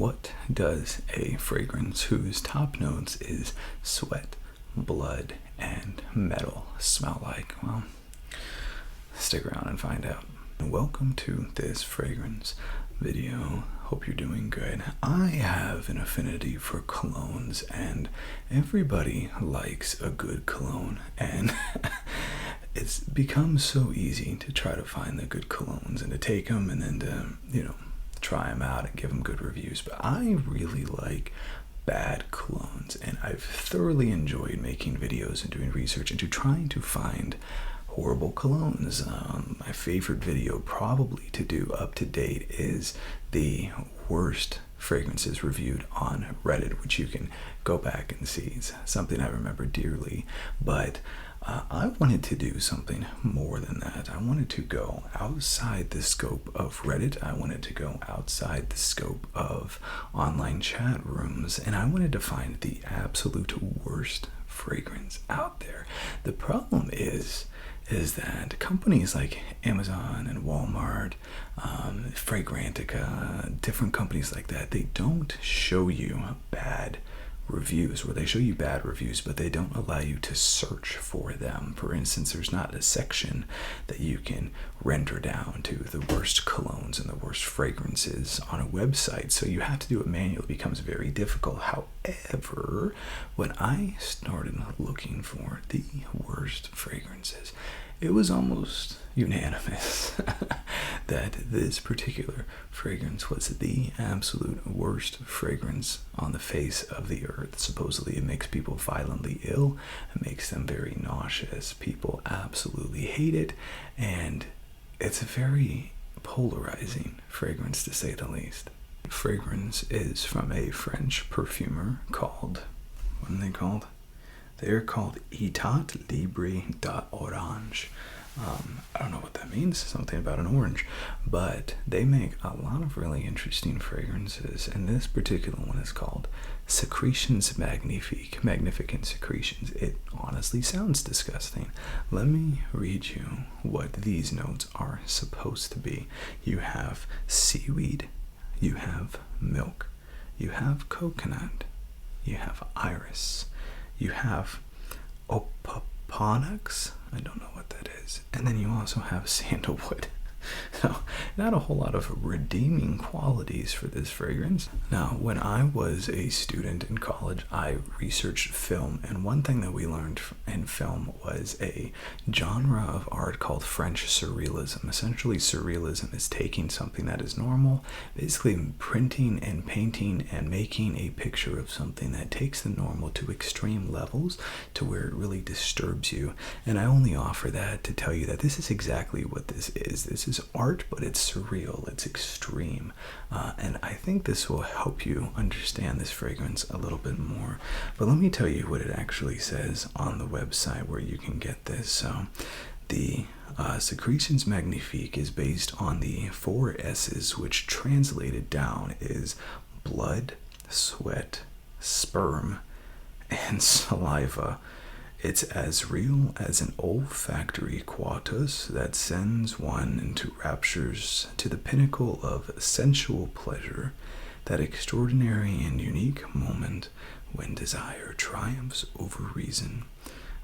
What does a fragrance whose top notes is sweat, blood, and metal smell like? Well, stick around and find out. Welcome to this fragrance video. Hope you're doing good. I have an affinity for colognes, and everybody likes a good cologne, and it's become so easy to try to find the good colognes and to take them and then to, try them out and give them good reviews. But I really like bad colognes, and I've thoroughly enjoyed making videos and doing research into trying to find horrible colognes. My favorite video probably to do up to date is the worst fragrances reviewed on Reddit, which you can go back and see. It's something I remember dearly, but I wanted to do something more than that. I wanted to go outside the scope of Reddit. I wanted to go outside the scope of online chat rooms, and I wanted to find the absolute worst fragrance out there. The problem is that companies like Amazon and Walmart, Fragrantica, different companies like that, they don't show you bad reviews, or they show you bad reviews, but they don't allow you to search for them. For instance, there's not a section that you can render down to the worst colognes and the worst fragrances on a website, so you have to do it manually. It becomes very difficult. However, when I started looking for the worst fragrances, it was almost unanimous that this particular fragrance was the absolute worst fragrance on the face of the earth. Supposedly it makes people violently ill, it makes them very nauseous, people absolutely hate it, and it's a very polarizing fragrance, to say the least. Fragrance is from a French perfumer called, what are they called? They're called Etat Libre d'Orange. I don't know what that means, something about an orange, but they make a lot of really interesting fragrances, and this particular one is called Secretions Magnifique, Magnificent Secretions. It honestly sounds disgusting. Let me read you what these notes are supposed to be. You have seaweed, you have milk, you have coconut, you have iris, you have opoponax, I don't know what that is, and then you also have sandalwood. So, not a whole lot of redeeming qualities for this fragrance. Now, when I was a student in college, I researched film, and one thing that we learned in film was a genre of art called French surrealism. Essentially, surrealism is taking something that is normal, basically printing and painting and making a picture of something that takes the normal to extreme levels to where it really disturbs you. And I only offer that to tell you that this is exactly what this is. This is art, but it's surreal, it's extreme, and I think this will help you understand this fragrance a little bit more. But let me tell you what it actually says on the website where you can get this. So the Secretions Magnifique is based on the 4 S's, which translated down is blood, sweat, sperm, and saliva. It's as real as an olfactory quietus that sends one into raptures to the pinnacle of sensual pleasure, that extraordinary and unique moment when desire triumphs over reason.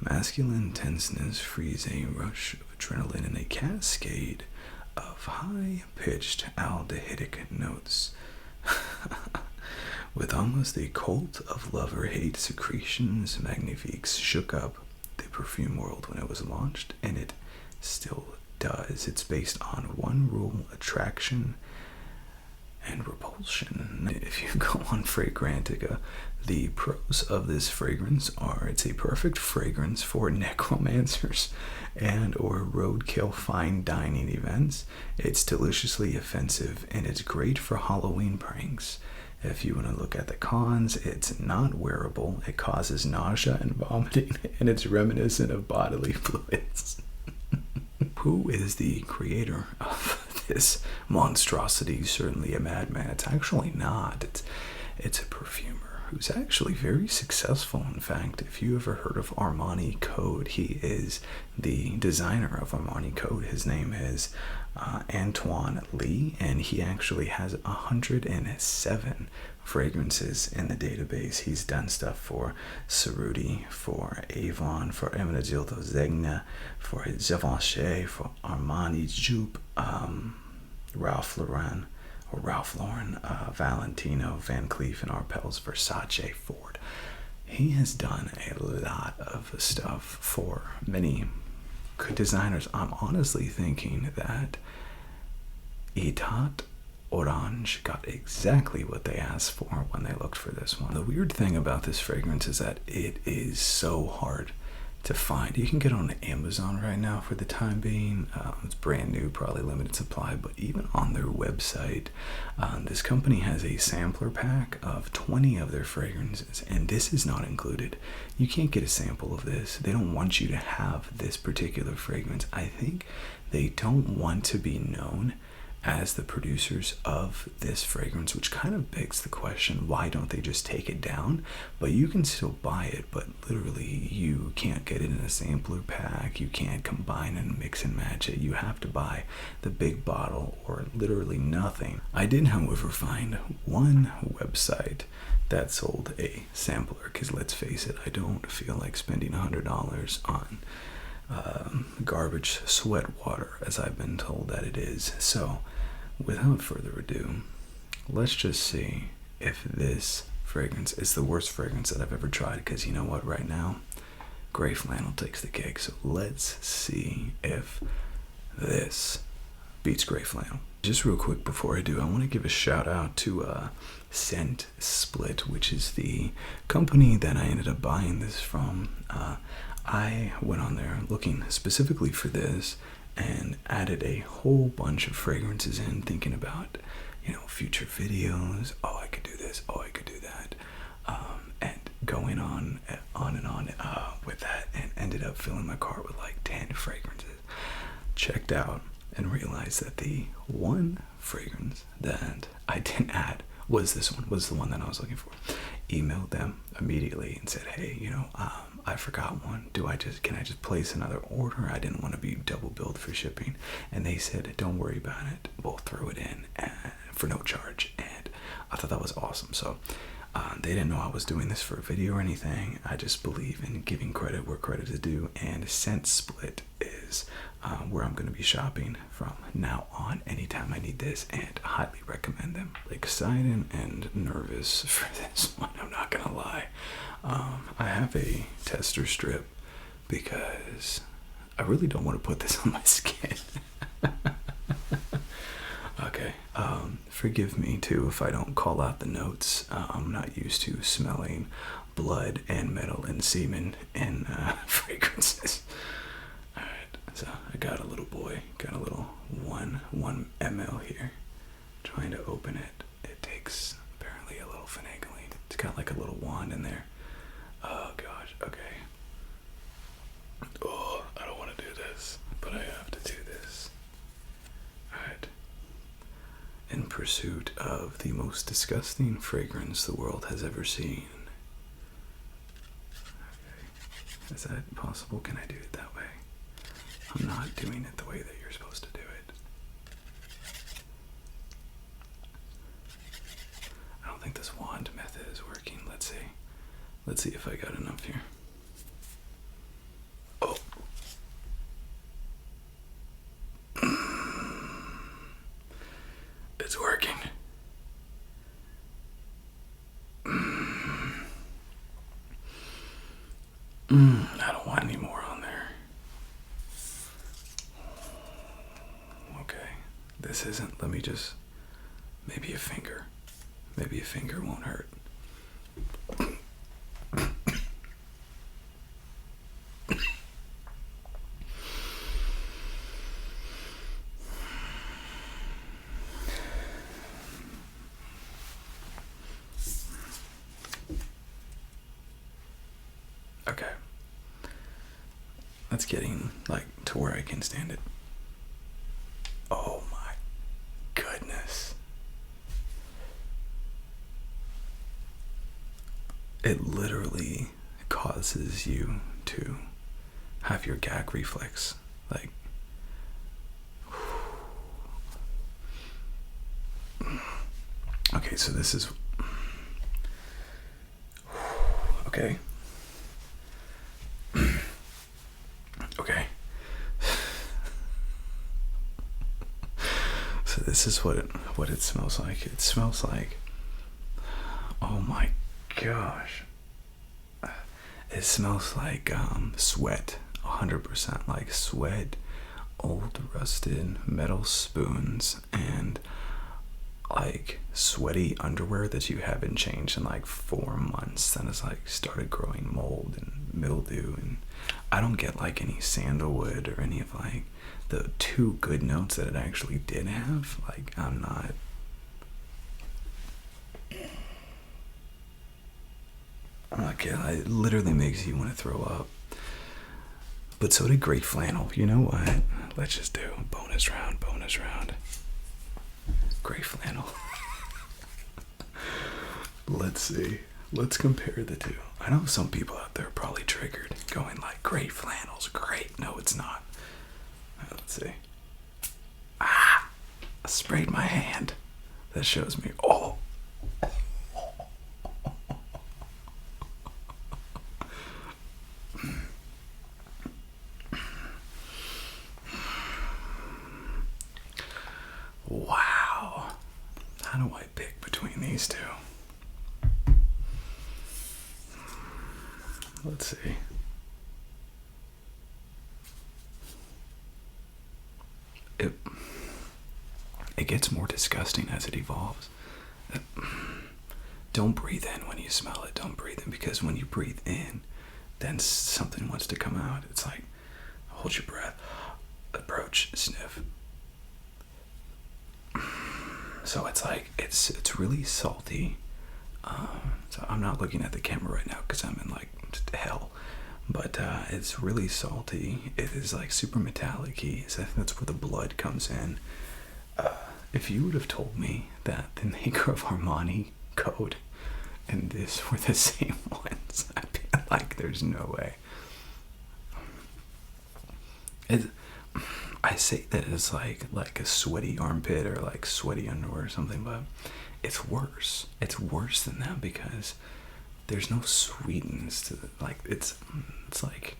Masculine tenseness frees a rush of adrenaline in a cascade of high-pitched aldehydic notes. With almost a cult of love-or-hate, Secretions Magnifiques shook up the perfume world when it was launched, and it still does. It's based on one rule: attraction and repulsion. If you go on Fragrantica, the pros of this fragrance are it's a perfect fragrance for necromancers and or roadkill fine dining events. It's deliciously offensive, and it's great for Halloween pranks. If you want to look at the cons, it's not wearable, it causes nausea and vomiting, and it's reminiscent of bodily fluids. Who is the creator of this monstrosity? Certainly a madman. It's actually not. It's a perfumer who's actually very successful. In fact, if you ever heard of Armani Code, he is the designer of Armani Code. His name is Antoine Lee, and he actually has 107 fragrances in the database. He's done stuff for Cerruti, for Avon, for Ermenegildo Zegna, for Givenchy, for Armani, Jupe, Ralph Lauren, Valentino, Van Cleef and Arpels, Versace, Ford. He has done a lot of stuff for many good designers. I'm honestly thinking that Etat Orange got exactly what they asked for when they looked for this one. The weird thing about this fragrance is that it is so hard to find. You can get on Amazon right now for the time being. It's brand new, probably limited supply, but even on their website, this company has a sampler pack of 20 of their fragrances, and this is not included. You can't get a sample of this. They don't want you to have this particular fragrance. I think they don't want to be known as the producers of this fragrance, which kind of begs the question, why don't they just take it down? But you can still buy it, but literally you can't get it in a sampler pack. You can't combine and mix and match it. You have to buy the big bottle or literally nothing. I did, however, find one website that sold a sampler, because let's face it, I don't feel like spending $100 on garbage sweat water, as I've been told that it is. So without further ado, let's just see if this fragrance is the worst fragrance that I've ever tried, because you know what, right now gray flannel takes the cake. So let's see if this beats gray flannel. Just real quick before I do, I want to give a shout out to Scent Split, which is the company that I ended up buying this from. I went on there looking specifically for this and added a whole bunch of fragrances in, thinking about, future videos. Oh, I could do this. Oh, I could do that. And going on and on with that, and ended up filling my cart with like 10 fragrances. Checked out and realized that the one fragrance that I didn't add was this one, was the one that I was looking for. Emailed them immediately and said, hey, I forgot one. Can I just place another order? I didn't want to be double billed for shipping. And they said, don't worry about it. We'll throw it in for no charge. And I thought that was awesome. So they didn't know I was doing this for a video or anything. I just believe in giving credit where credit is due. And Scent Split is where I'm going to be shopping from now on anytime I need this, and I highly recommend them. Excited and nervous for this one, I'm not going to lie. I have a tester strip because I really don't want to put this on my skin. Okay, forgive me too if I don't call out the notes. I'm not used to smelling blood and metal and semen in fragrances. Alright, so I got a little boy, got a little 1 ml here. Trying to open it. It takes apparently a little finagling. It's got like a little wand in there. Oh gosh, okay. Oh, I don't want to do this, but I have to do this. Alright. In pursuit of the most disgusting fragrance the world has ever seen. Okay. Is that possible? Can I do it that way? I'm not doing it the way that you're supposed to do it. I don't think this wand method is working. Let's see. Let's see if I got enough here. Oh. It's working. I don't want any more on there. Okay. This isn't, let me just, maybe a finger. Maybe a finger won't hurt. Okay. That's getting like to where I can stand it. Oh my goodness. it literally causes you to have your gag reflex. Like, okay, so this is, okay. Okay. So this is what it smells like. It smells like, oh my gosh. It smells like sweat, 100%, like sweat, old rusted metal spoons, and like sweaty underwear that you haven't changed in like 4 months, and it's like started growing mold and mildew. And I don't get like any sandalwood or any of like the 2 good notes that it actually did have. Like, I'm not. Like, it literally makes you want to throw up. But so did gray flannel. You know what? Let's just do bonus round. Gray flannel. Let's see. Let's compare the two. I know some people out there are probably triggered, going like, gray flannel's great. No, it's not. Let's see. I sprayed my hand. That shows me. Oh. Wow. How do I pick between these two? Let's see. It gets more disgusting as it evolves. Don't breathe in when you smell it. Don't breathe in, because when you breathe in, then something wants to come out. It's like, hold your breath, approach, sniff. So it's like, it's really salty. So I'm not looking at the camera right now because I'm in like hell, but it's really salty. It is like super metallic-y. So I think that's where the blood comes in. If you would have told me that the maker of Armani Code and this were the same ones, I'd be like, there's no way. I say that it's like a sweaty armpit or like sweaty underwear or something, but it's worse. It's worse than that because there's no sweetness to it. Like, it's like,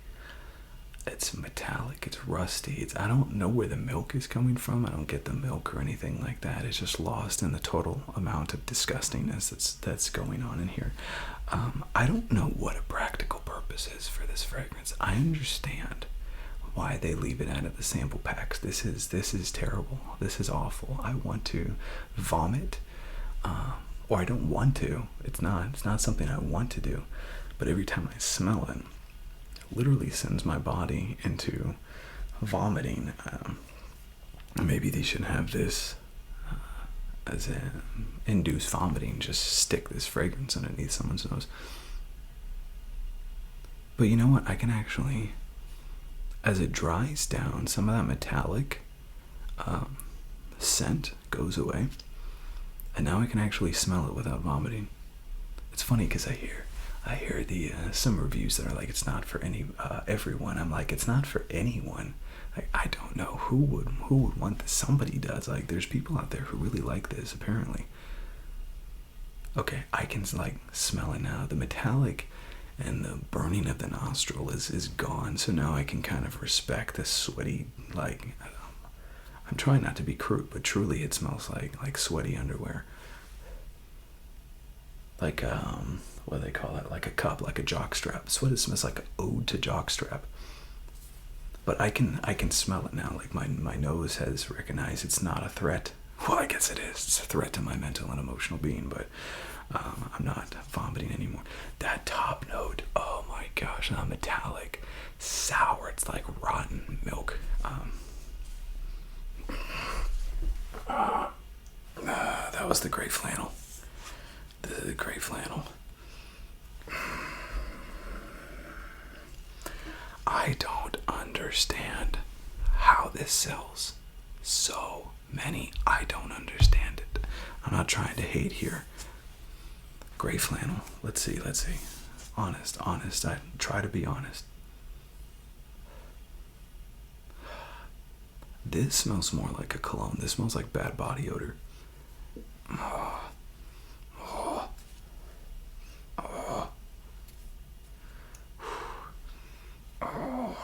it's metallic, it's rusty. I don't know where the milk is coming from. I don't get the milk or anything like that. It's just lost in the total amount of disgustingness that's going on in here. I don't know what a practical purpose is for this fragrance. I understand why they leave it out of the sample packs. This is terrible. This is awful. I want to vomit, or I don't want to. It's not something I want to do, but every time I smell it, literally sends my body into vomiting. Maybe they should have this as an induced vomiting. Just stick this fragrance underneath someone's nose. But you know what? I can actually, as it dries down, some of that metallic scent goes away, and now I can actually smell it without vomiting. It's funny because I hear some reviews that are like, it's not for everyone. I'm like, it's not for anyone. Like, I don't know who would want this. Somebody does. Like, there's people out there who really like this, apparently. Okay, I can like smell it now. The metallic and the burning of the nostril is gone. So now I can kind of respect the sweaty, like, I'm trying not to be crude, but truly it smells like sweaty underwear. Like, what do they call it? Like a cup, like a jockstrap. That's what it smells like, an ode to jockstrap. But I can smell it now. Like, my nose has recognized it's not a threat. Well, I guess it is. It's a threat to my mental and emotional being, but I'm not vomiting anymore. That top note, oh my gosh, not metallic, sour. It's like rotten milk. That was the gray flannel. The gray flannel. I don't understand how this sells so many. I don't understand it. I'm not trying to hate here. Gray flannel. Let's see. Honest. I try to be honest. This smells more like a cologne. This smells like bad body odor. Oh. Oh. Oh. Oh.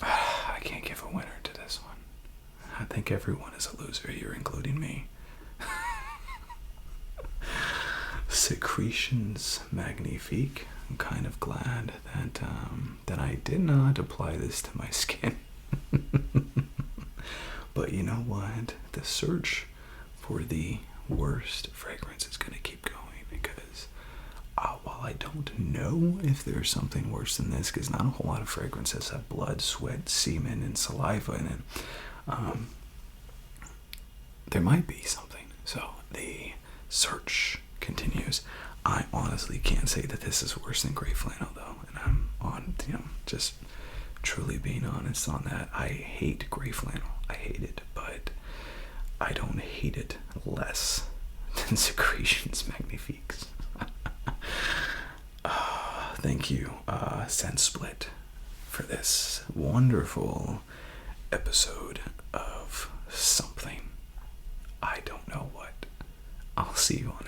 I can't give a winner to this one. I think everyone is a loser here, including me. Secretions magnifique. I'm kind of glad that I did not apply this to my skin. But you know what? The search for the worst fragrance is going to keep going, because while I don't know if there's something worse than this, because not a whole lot of fragrances have blood, sweat, semen, and saliva in it, there might be something. So the search continues. I honestly can't say that this is worse than gray flannel, though, and I'm on, just truly being honest on that. I hate gray flannel. I hate it, but I don't hate it less than Secretions Magnifiques. Thank you, Sense Split, for this wonderful episode of something. I don't know what. I'll see you on